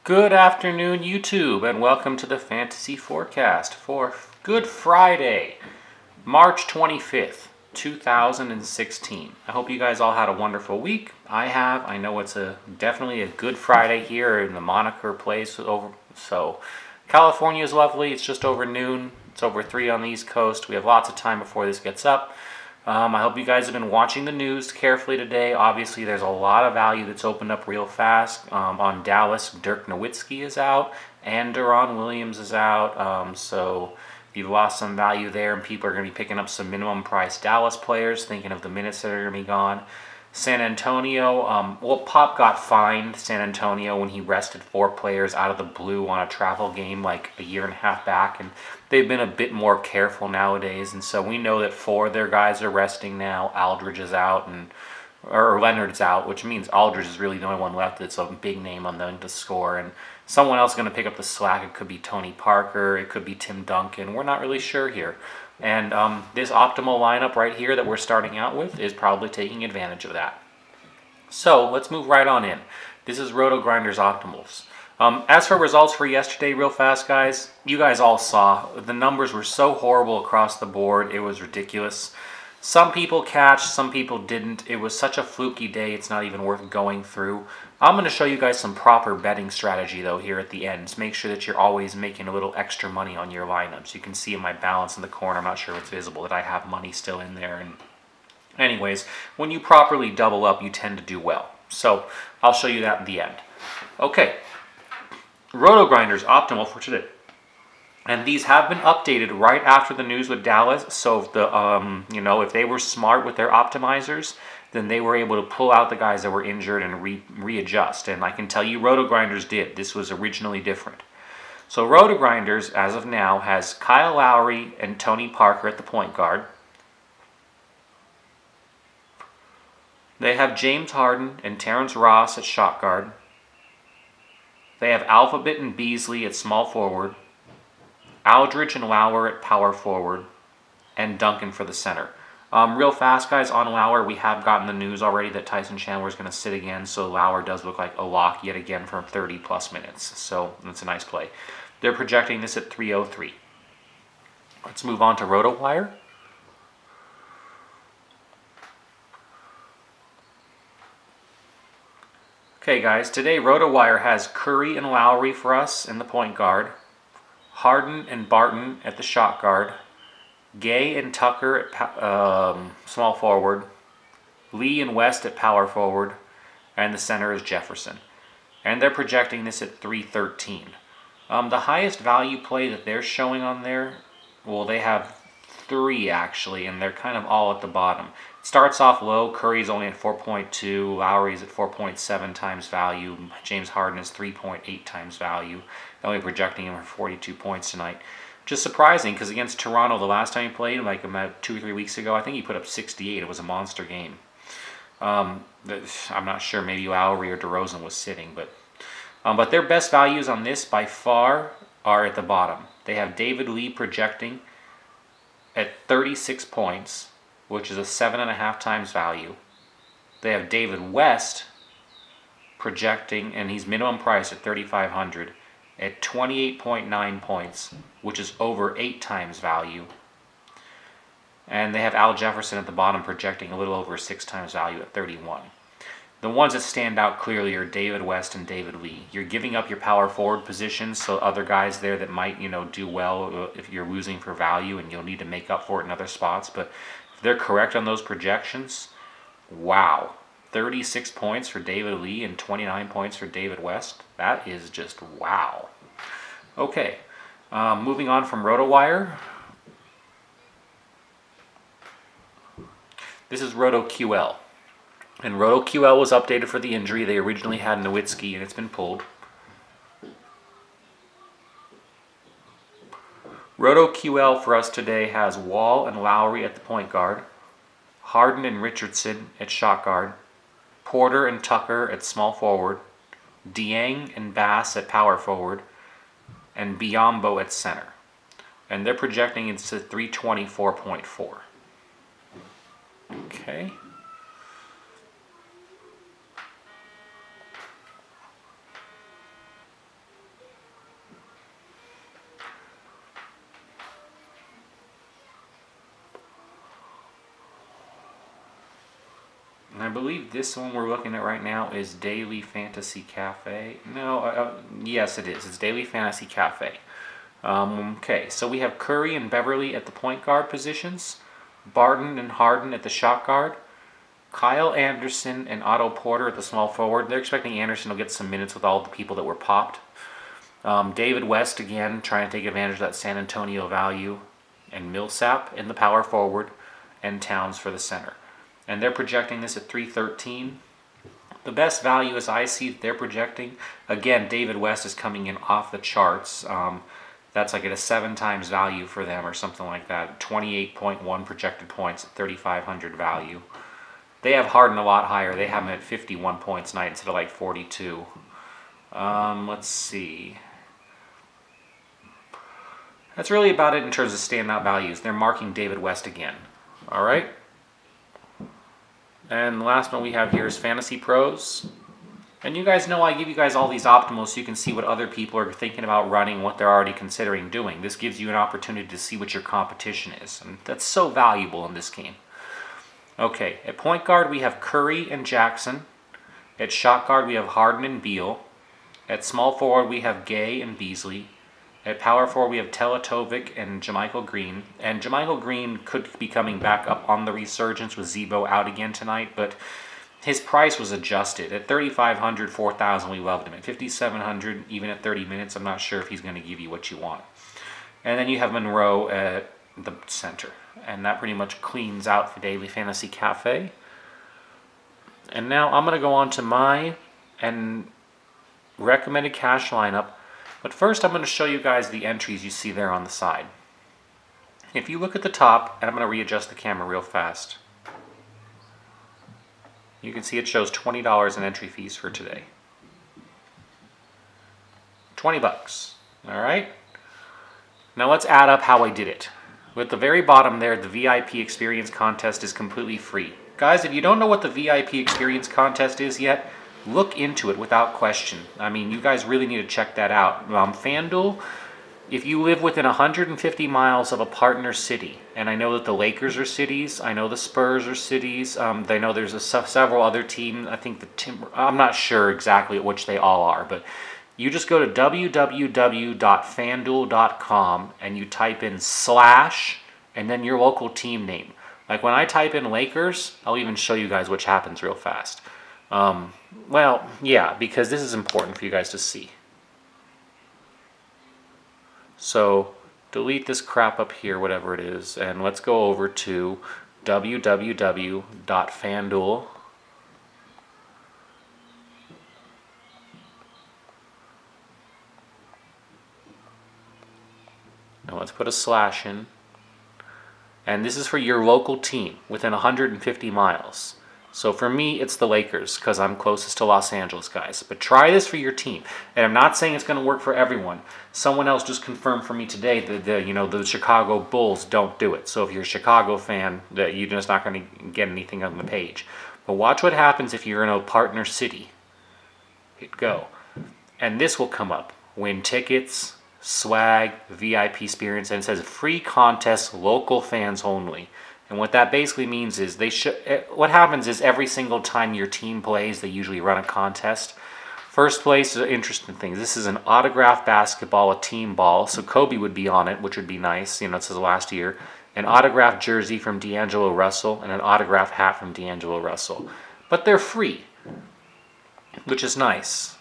Good afternoon, YouTube, and welcome to the Fantasy Forecast for Good Friday, March 25th, 2016. I hope you guys all had a wonderful week. I have. I know it's definitely a Good Friday here in the moniker place. So California is lovely. It's just over noon. It's over 3 on the East Coast. We have lots of time before this gets up. I hope you guys have been watching the news carefully today. Obviously, there's a lot of value that's opened up real fast. On Dallas, Dirk Nowitzki is out, and Deron Williams is out. So you've lost some value there, and people are going to be picking up some minimum price Dallas players, thinking of the minutes that are going to be gone. San Antonio, Pop got fined San Antonio when he rested 4 players out of the blue on a travel game like a year and a half back, and they've been a bit more careful nowadays, and so we know that 4 of their guys are resting now. Aldridge is out, or Leonard's out, which means Aldridge is really the only one left that's a big name on them to score, and someone else going to pick up the slack. It could be Tony Parker, it could be Tim Duncan. We're not really sure here. And this optimal lineup right here that we're starting out with is probably taking advantage of that. So let's move right on in. This is Roto Grinders Optimals. As for results for yesterday, real fast, guys, you guys all saw the numbers were so horrible across the board. It was ridiculous. Some people catched, some people didn't. It was such a fluky day, it's not even worth going through. I'm going to show you guys some proper betting strategy, though, here at the end. Make sure that you're always making a little extra money on your lineups. You can see in my balance in the corner, I'm not sure if it's visible, that I have money still in there. And anyways, when you properly double up, you tend to do well. So I'll show you that in the end. Okay, Roto Grinders Optimal for today. And these have been updated right after the news with Dallas. So if if they were smart with their optimizers, then they were able to pull out the guys that were injured and readjust. And I can tell you Roto Grinders did. This was originally different. So Roto Grinders, as of now, has Kyle Lowry and Tony Parker at the point guard. They have James Harden and Terrence Ross at shot guard. They have Alphabet and Beasley at small forward. Aldridge and Lauer at power forward, and Duncan for the center. Real fast, guys, on Lauer, we have gotten the news already that Tyson Chandler is going to sit again, so Lauer does look like a lock yet again for 30-plus minutes. So that's a nice play. They're projecting this at 303. Let's move on to RotoWire. Okay, guys, today RotoWire has Curry and Lowry for us in the point guard. Harden and Barton at the shot guard, Gay and Tucker at small forward, Lee and West at power forward, and the center is Jefferson. And they're projecting this at 313. The highest value play that they're showing on there, well, they have 3 actually, and they're kind of all at the bottom. It starts off low. Curry's only at 4.2, Lowry's at 4.7 times value, James Harden is 3.8 times value. They're only projecting him for 42 points tonight. Just surprising, because against Toronto the last time he played, like about 2 or 3 weeks ago, I think he put up 68. It was a monster game. I'm not sure, maybe Lowry or DeRozan was sitting, but their best values on this by far are at the bottom. They have David Lee projecting at 36 points, which is a 7.5 times value. They have David West projecting, and he's minimum price at $3,500, at 28.9 points, which is over 8 times value. And they have Al Jefferson at the bottom projecting a little over 6 times value at 31. The ones that stand out clearly are David West and David Lee. You're giving up your power forward positions, so other guys there that might, do well if you're losing for value, and you'll need to make up for it in other spots. But if they're correct on those projections, wow. 36 points for David Lee and 29 points for David West. That is just wow. Okay, moving on from RotoWire. This is RotoQL. And RotoQL was updated for the injury. They originally had Nowitzki, and it's been pulled. RotoQL for us today has Wall and Lowry at the point guard, Harden and Richardson at shot guard, Porter and Tucker at small forward, Dieng and Bass at power forward, and Biyombo at center. And they're projecting it's at 324.4. Okay. believe this one we're looking at right now is Daily Fantasy Cafe. No, yes it is. It's Daily Fantasy Cafe. Okay, so we have Curry and Beverly at the point guard positions, Barton and Harden at the shot guard, Kyle Anderson and Otto Porter at the small forward. They're expecting Anderson to get some minutes with all the people that were popped. David West again, trying to take advantage of that San Antonio value, and Millsap in the power forward, and Towns for the center. And they're projecting this at 313. The best value as I see they're projecting, again, David West is coming in off the charts. That's like at a 7 times value for them or something like that. 28.1 projected points at 3,500 value. They have Harden a lot higher. They have him at 51 points tonight instead of like 42. Let's see. That's really about it in terms of standout values. They're marking David West again. All right. And the last one we have here is Fantasy Pros. And you guys know I give you guys all these optimals so you can see what other people are thinking about running, what they're already considering doing. This gives you an opportunity to see what your competition is. And that's so valuable in this game. Okay, at point guard we have Curry and Jackson. At shot guard we have Harden and Beal. At small forward we have Gay and Beasley. At power forward we have Teletovic and JaMychal Green. And JaMychal Green could be coming back up on the resurgence with Zebo out again tonight, but his price was adjusted. At 3,500, 4,000 we loved him. At 5,700, even at 30 minutes, I'm not sure if he's going to give you what you want. And then you have Monroe at the center. And that pretty much cleans out the Daily Fantasy Cafe. And now I'm going to go on to my recommended cash lineup. But first I'm going to show you guys the entries you see there on the side. If you look at the top, and I'm going to readjust the camera real fast, you can see it shows $20 in entry fees for today. 20 bucks. All right? Now let's add up how I did it. With the very bottom there, the VIP Experience Contest is completely free. Guys, if you don't know what the VIP Experience Contest is yet, look into it without question. I mean, you guys really need to check that out. FanDuel, if you live within 150 miles of a partner city, and I know that the Lakers are cities, I know the Spurs are cities, I know there's several other teams, I think I'm not sure exactly which they all are, but you just go to www.fanduel.com and you type in / and then your local team name. Like when I type in Lakers, I'll even show you guys which happens real fast. Well, yeah, because this is important for you guys to see. So delete this crap up here, whatever it is, and let's go over to www.fanduel. Now let's put a / in. And this is for your local team within 150 miles. So for me, it's the Lakers because I'm closest to Los Angeles, guys. But try this for your team. And I'm not saying it's going to work for everyone. Someone else just confirmed for me today that the Chicago Bulls don't do it. So if you're a Chicago fan, you're just not going to get anything on the page. But watch what happens if you're in a partner city. Hit go. And this will come up. Win tickets, swag, VIP experience, and it says free contest, local fans only. And what that basically means is what happens is every single time your team plays, they usually run a contest. First place is an interesting thing. This is an autographed basketball, a team ball. So Kobe would be on it, which would be nice. It's his last year. An autographed jersey from D'Angelo Russell and an autographed hat from D'Angelo Russell. But they're free, which is nice.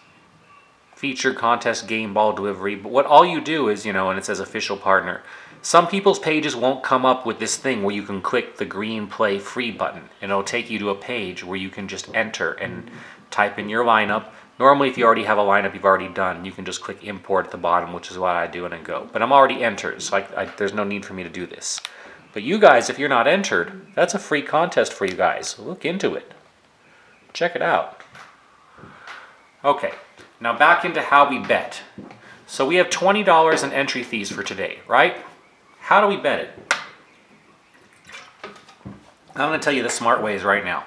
Feature contest game ball delivery. But what all you do is, and it says official partner. Some people's pages won't come up with this thing where you can click the green play free button, and it'll take you to a page where you can just enter and type in your lineup. Normally, if you already have a lineup you've already done, you can just click import at the bottom, which is what I do, and I go. But I'm already entered, so there's no need for me to do this. But you guys, if you're not entered, that's a free contest for you guys. Look into it. Check it out. Okay, now back into how we bet. So we have $20 in entry fees for today, right? How do we bet it? I'm going to tell you the smart ways right now.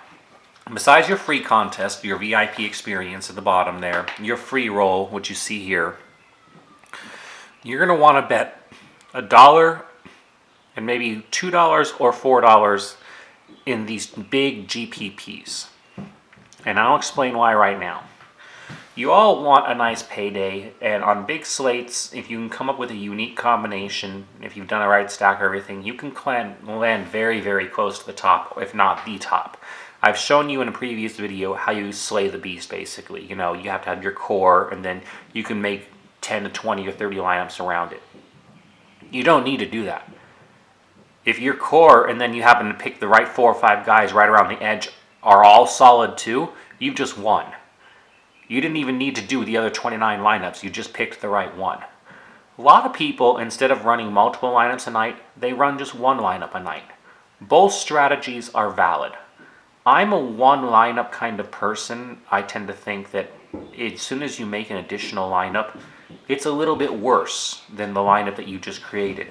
Besides your free contest, your VIP experience at the bottom there, your free roll, which you see here, you're going to want to bet $1 and maybe $2 or $4 in these big GPPs. And I'll explain why right now. You all want a nice payday, and on big slates, if you can come up with a unique combination, if you've done a right stack or everything, you can land very, very close to the top, if not the top. I've shown you in a previous video how you slay the beast, basically. You know, you have to have your core, and then you can make 10 to 20 or 30 lineups around it. You don't need to do that. If your core, and then you happen to pick the right 4 or 5 guys right around the edge, are all solid too, you've just won. You didn't even need to do the other 29 lineups. You just picked the right one. A lot of people, instead of running multiple lineups a night, they run just one lineup a night. Both strategies are valid. I'm a one lineup kind of person. I tend to think that as soon as you make an additional lineup, it's a little bit worse than the lineup that you just created.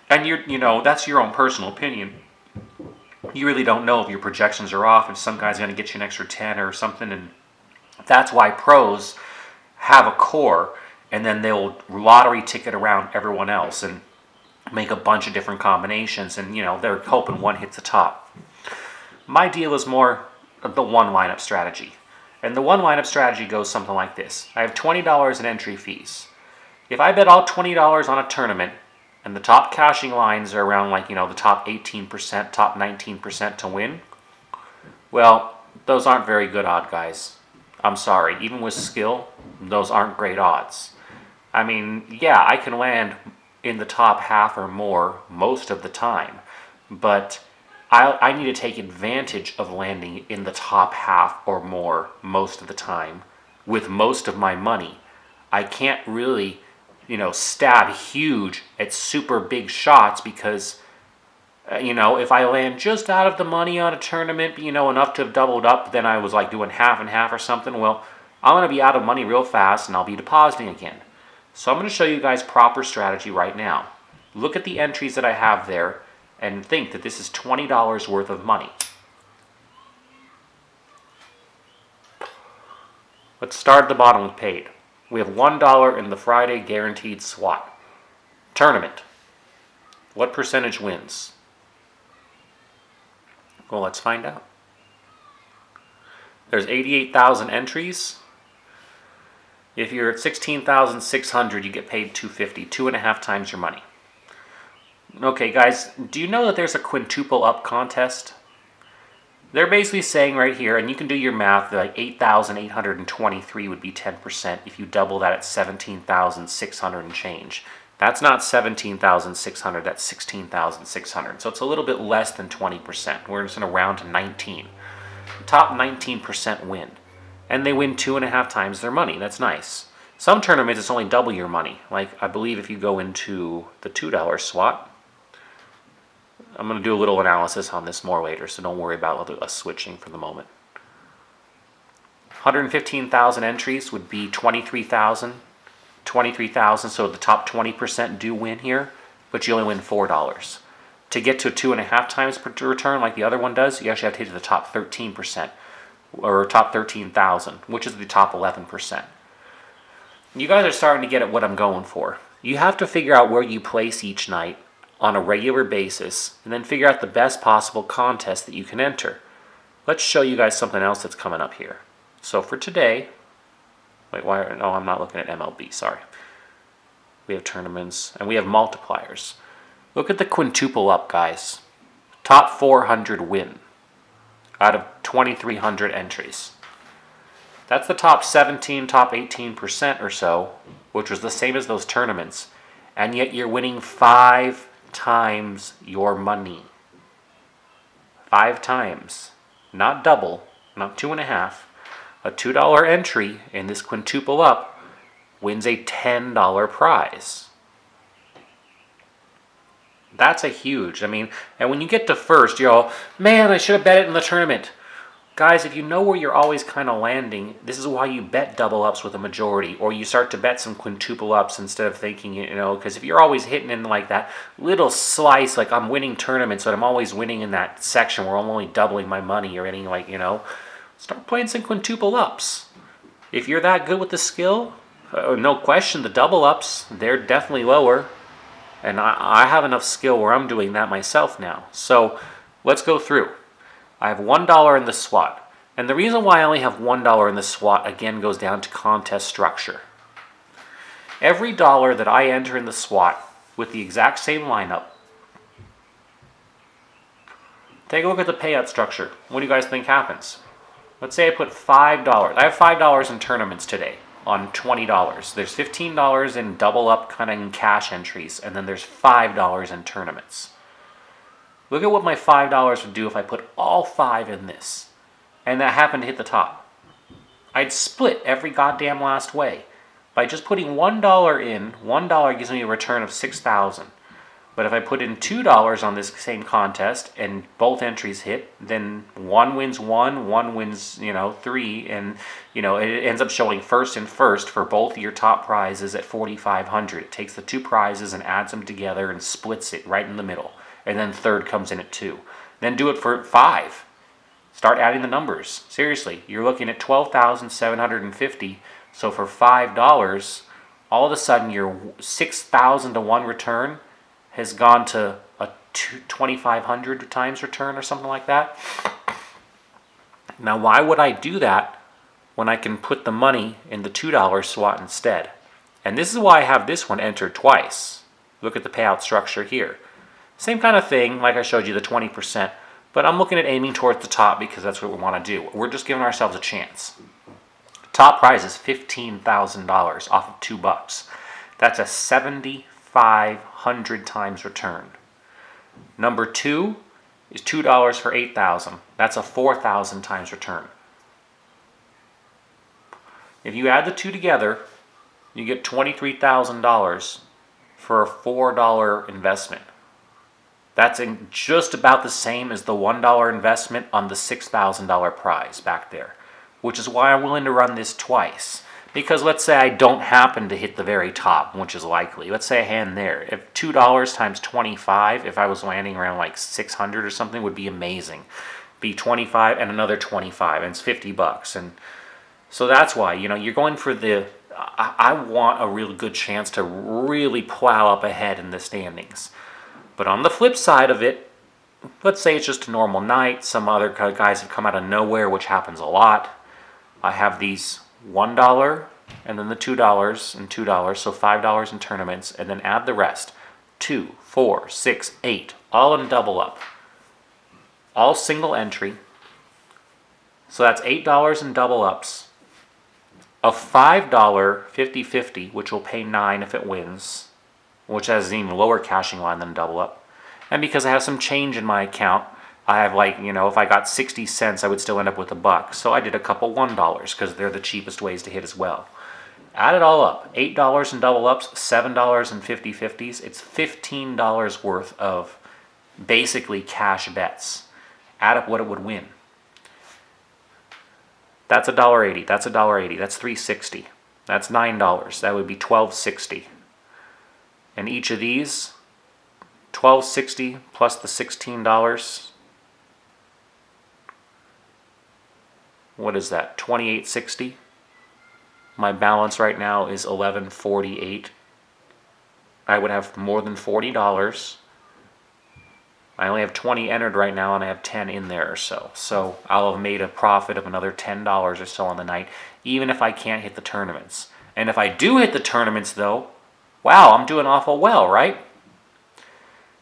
And that's your own personal opinion. You really don't know if your projections are off, if some guy's going to get you an extra 10 or something, and that's why pros have a core, and then they'll lottery ticket around everyone else and make a bunch of different combinations, and they're hoping one hits the top. My deal is more of the one lineup strategy. And the one lineup strategy goes something like this. I have $20 in entry fees. If I bet all $20 on a tournament, and the top cashing lines are around the top 18%, top 19% to win, well, those aren't very good odd guys. I'm sorry, even with skill, those aren't great odds. I mean, yeah, I can land in the top half or more most of the time, but I need to take advantage of landing in the top half or more most of the time with most of my money. I can't really, stab huge at super big shots because, if I land just out of the money on a tournament, enough to have doubled up, then I was doing half and half or something, well, I'm going to be out of money real fast and I'll be depositing again. So I'm going to show you guys proper strategy right now. Look at the entries that I have there and think that this is $20 worth of money. Let's start at the bottom with paid. We have $1 in the Friday guaranteed SWAT. Tournament. What percentage wins? Well, let's find out. There's 88,000 entries. If you're at 16,600, you get paid $250, 2.5 times your money. Okay, guys, do you know that there's a quintuple up contest? They're basically saying right here, and you can do your math, that 8,823 would be 10% if you double that at 17,600 and change. That's not 17,600, that's 16,600. So it's a little bit less than 20%. We're just going to round to 19. The top 19% win. And they win 2.5 times their money. That's nice. Some tournaments, it's only double your money. I believe if you go into the $2 SWAT, I'm going to do a little analysis on this more later, so don't worry about us switching for the moment. 115,000 entries would be 23,000. 23,000, so the top 20% do win here, but you only win $4. To get to 2.5 times per return like the other one does, you actually have to hit the top 13%, or top 13,000, which is the top 11%. You guys are starting to get at what I'm going for. You have to figure out where you place each night on a regular basis, and then figure out the best possible contest that you can enter. Let's show you guys something else that's coming up here. So for today, no, I'm not looking at MLB, sorry. We have tournaments, and we have multipliers. Look at the quintuple up, guys. Top 400 win out of 2,300 entries. That's the top 17, top 18% or so, which was the same as those tournaments, and yet you're winning 5 times your money. 5 times. Not double, not 2.5. A $2 entry in this quintuple up wins a $10 prize. That's a huge, and when you get to first, you're all, man, I should have bet it in the tournament. Guys, if you know where you're always kind of landing, this is why you bet double ups with a majority, or you start to bet some quintuple ups instead of thinking, because if you're always hitting in that little slice, I'm winning tournaments, but I'm always winning in that section where I'm only doubling my money or anything start playing some quintuple ups. If you're that good with the skill, no question, the double ups, they're definitely lower, and I have enough skill where I'm doing that myself now. So let's go through. I have $1 in the SWAT. And the reason why I only have $1 in the SWAT, again, goes down to contest structure. Every dollar that I enter in the SWAT with the exact same lineup, take a look at the payout structure. What do you guys think happens? Let's say I put $5. I have $5 in tournaments today on $20. There's $15 in double up kind of in cash entries, and then there's $5 in tournaments. Look at what my $5 would do if I put all 5 in this. And that happened to hit the top. I'd split every goddamn last way. By just putting $1 in, $1 gives me a return of $6,000. But if I put in $2 on this same contest and both entries hit, then one wins 1 wins, 3, and it ends up showing first and first for both your top prizes at $4,500. It takes the 2 prizes and adds them together and splits it right in the middle. And then third comes in at 2. Then do it for 5. Start adding the numbers. Seriously, you're looking at $12,750. So for $5, all of a sudden your 6,000 to 1 return has gone to a 2,500 times return or something like that. Now, why would I do that when I can put the money in the $2 SWAT instead? And this is why I have this one entered twice. Look at the payout structure here. Same kind of thing, like I showed you, the 20%. But I'm looking at aiming towards the top because that's what we want to do. We're just giving ourselves a chance. Top prize is $15,000 off of $2. That's a 7,500 times return. Number 2 is $2 for $8,000. That's a 4,000 times return. If you add the 2 together, you get $23,000 for a $4 investment. That's just about the same as the $1 investment on the $6,000 prize back there, which is why I'm willing to run this twice. Because let's say I don't happen to hit the very top, which is likely. Let's say I hand there. If $2 times 25, if I was landing around like 600 or something, would be amazing. Be 25 and another 25, and it's $50. And so that's why, you're going for I want a real good chance to really plow up ahead in the standings. But on the flip side of it, let's say it's just a normal night. Some other guys have come out of nowhere, which happens a lot. I have these $1 and then the $2 and $2, so $5 in tournaments, and then add the rest. 2, 4, 6, 8, all in double up. All single entry. So that's $8 in double ups. A $5 50-50, which will pay 9 if it wins, which has an even lower cashing line than double up. And because I have some change in my account, I have if I got 60 cents, I would still end up with $1. So I did a couple $1 because they're the cheapest ways to hit as well. Add it all up. $8 in double ups, $7 in 50-50s. It's $15 worth of basically cash bets. Add up what it would win. That's $1.80. That's $1.80. That's $3.60. That's $9. That would be $12.60. And each of these, $12.60 plus the $16, what is that, $28.60? My balance right now is $11.48. I would have more than $40. I only have 20 entered right now, and I have 10 in there or so. So I'll have made a profit of another $10 or so on the night, even if I can't hit the tournaments. And if I do hit the tournaments, though, wow, I'm doing awful well, right?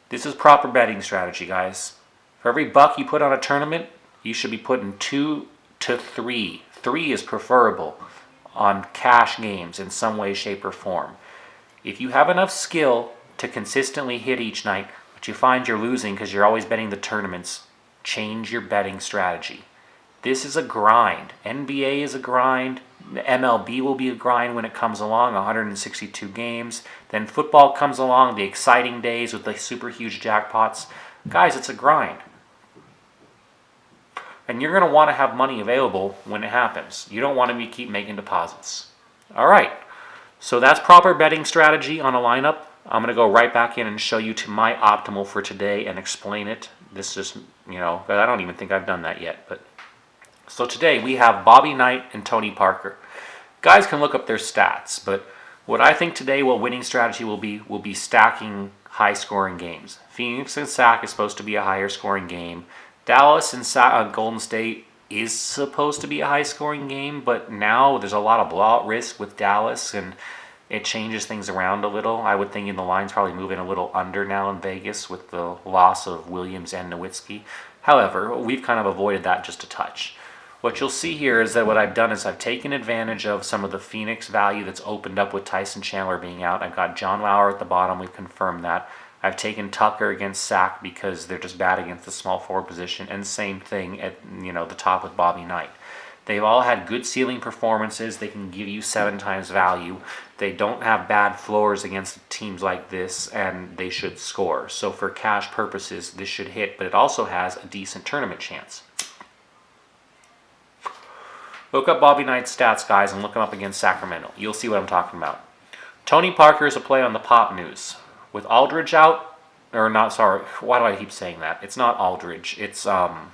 This is proper betting strategy, guys. For every $1 you put on a tournament, you should be putting 2 to 3. 3 is preferable on cash games in some way, shape, or form. If you have enough skill to consistently hit each night, but you find you're losing because you're always betting the tournaments, change your betting strategy. This is a grind. NBA is a grind. MLB will be a grind when it comes along, 162 games. Then football comes along, the exciting days with the super huge jackpots. Guys, it's a grind. And you're going to want to have money available when it happens. You don't want to keep making deposits. All right. So that's proper betting strategy on a lineup. I'm going to go right back in and show you to my optimal for today and explain it. This is, I don't even think I've done that yet. But so today we have Bobby Knight and Tony Parker. Guys can look up their stats, but what I think today winning strategy will be stacking high-scoring games. Phoenix and Sac is supposed to be a higher-scoring game. Dallas and Golden State is supposed to be a high-scoring game, but now there's a lot of blowout risk with Dallas, and it changes things around a little. I would think the line's probably moving a little under now in Vegas with the loss of Williams and Nowitzki. However, we've kind of avoided that just a touch. What you'll see here is that what I've done is I've taken advantage of some of the Phoenix value that's opened up with Tyson Chandler being out. I've got John Lauer at the bottom. We've confirmed that. I've taken Tucker against Sack because they're just bad against the small forward position, and same thing at the top with Bobby Knight. They've all had good ceiling performances. They can give you 7 times value. They don't have bad floors against teams like this, and they should score. So for cash purposes, this should hit, but it also has a decent tournament chance. Look up Bobby Knight's stats, guys, and look him up against Sacramento. You'll see what I'm talking about. Tony Parker is a play on the pop news. With Aldridge out, or not, sorry, why do I keep saying that? It's not Aldridge. It's Kwame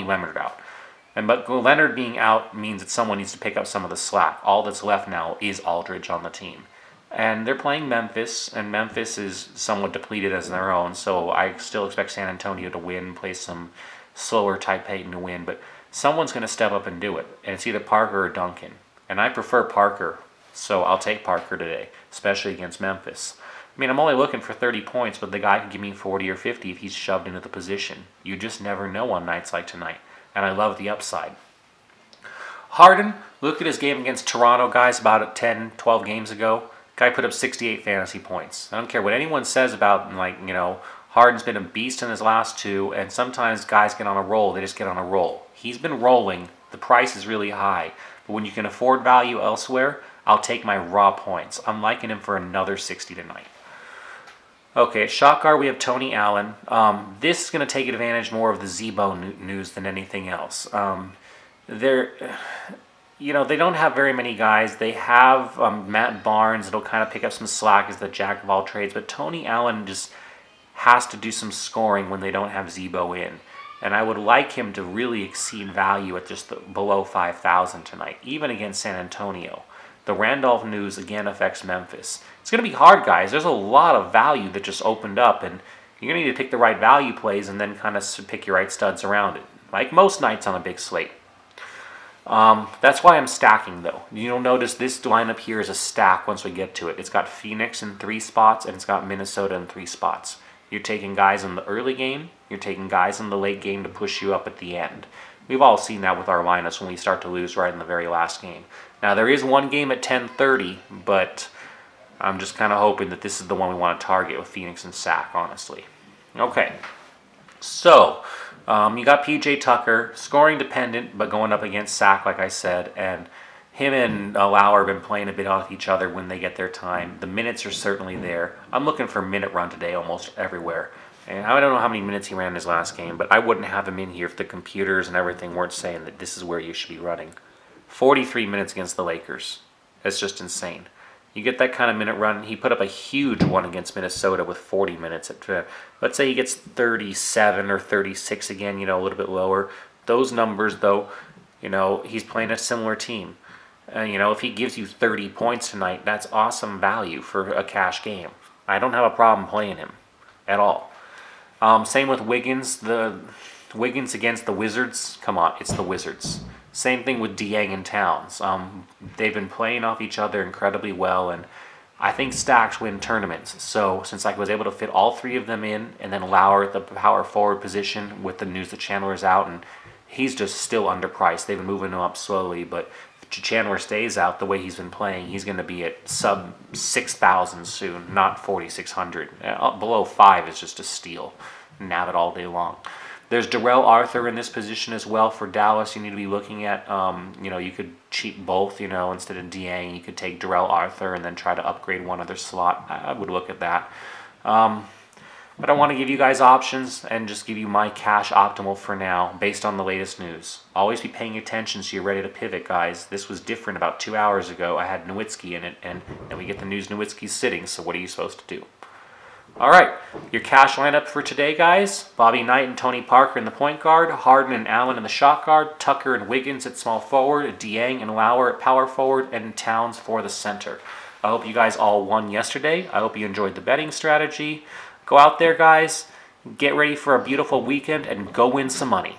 Leonard out. But Leonard being out means that someone needs to pick up some of the slack. All that's left now is Aldridge on the team. And they're playing Memphis, and Memphis is somewhat depleted as their own, so I still expect San Antonio to win, play some slower type Payton to win, but someone's going to step up and do it, and it's either Parker or Duncan. And I prefer Parker, so I'll take Parker today, especially against Memphis. I mean, I'm only looking for 30 points, but the guy can give me 40 or 50 if he's shoved into the position. You just never know on nights like tonight, and I love the upside. Harden, look at his game against Toronto, guys, about 10, 12 games ago. Guy put up 68 fantasy points. I don't care what anyone says about, Harden's been a beast in his last 2, and sometimes guys get on a roll. They just get on a roll. He's been rolling. The price is really high. But when you can afford value elsewhere, I'll take my raw points. I'm liking him for another 60 tonight. Okay, at shot guard, we have Tony Allen. This is going to take advantage more of the Zebo news than anything else. They don't have very many guys. They have Matt Barnes that'll kind of pick up some slack as the jack of all trades, but Tony Allen just has to do some scoring when they don't have Zebo in. And I would like him to really exceed value at just below 5,000 tonight, even against San Antonio. The Randolph news again affects Memphis. It's going to be hard, guys. There's a lot of value that just opened up, and you're going to need to pick the right value plays and then kind of pick your right studs around it, like most nights on a big slate. That's why I'm stacking, though. You'll notice this lineup here is a stack once we get to it. It's got Phoenix in 3 spots, and it's got Minnesota in 3 spots. You're taking guys in the early game. You're taking guys in the late game to push you up at the end. We've all seen that with our lineups when we start to lose right in the very last game. Now, there is one game at 10:30, but I'm just kind of hoping that this is the one we want to target with Phoenix and Sac, honestly. Okay, so you got P.J. Tucker, scoring dependent, but going up against Sac, like I said, and him and Lauer have been playing a bit off each other when they get their time. The minutes are certainly there. I'm looking for minute run today almost everywhere. And I don't know how many minutes he ran in his last game, but I wouldn't have him in here if the computers and everything weren't saying that this is where you should be running. 43 minutes against the Lakers. That's just insane. You get that kind of minute run. He put up a huge one against Minnesota with 40 minutes. Let's say he gets 37 or 36 again, a little bit lower. Those numbers, though, he's playing a similar team. If he gives you 30 points tonight, that's awesome value for a cash game. I don't have a problem playing him at all. Same with Wiggins. The Wiggins against the Wizards. Come on, it's the Wizards. Same thing with Dieng and Towns. They've been playing off each other incredibly well, and I think stacks win tournaments. So since I was able to fit all 3 of them in, and then Lauer at the power forward position with the news that Chandler is out, and he's just still underpriced. They've been moving him up slowly, but if Chandler stays out the way he's been playing, he's going to be at sub 6,000 soon, not 4,600. Below 5 is just a steal. Nab it all day long. There's Darrell Arthur in this position as well for Dallas. You need to be looking at, you could cheat both, instead of Dieng, you could take Darrell Arthur and then try to upgrade one other slot. I would look at that. But I want to give you guys options and just give you my cash optimal for now based on the latest news. Always be paying attention so you're ready to pivot, guys. This was different about 2 hours ago. I had Nowitzki in it, and then we get the news Nowitzki's sitting, so what are you supposed to do? All right, your cash lineup for today, guys. Bobby Knight and Tony Parker in the point guard, Harden and Allen in the shot guard, Tucker and Wiggins at small forward, Dieng and Lauer at power forward, and Towns for the center. I hope you guys all won yesterday. I hope you enjoyed the betting strategy. Go out there, guys. Get ready for a beautiful weekend and go win some money.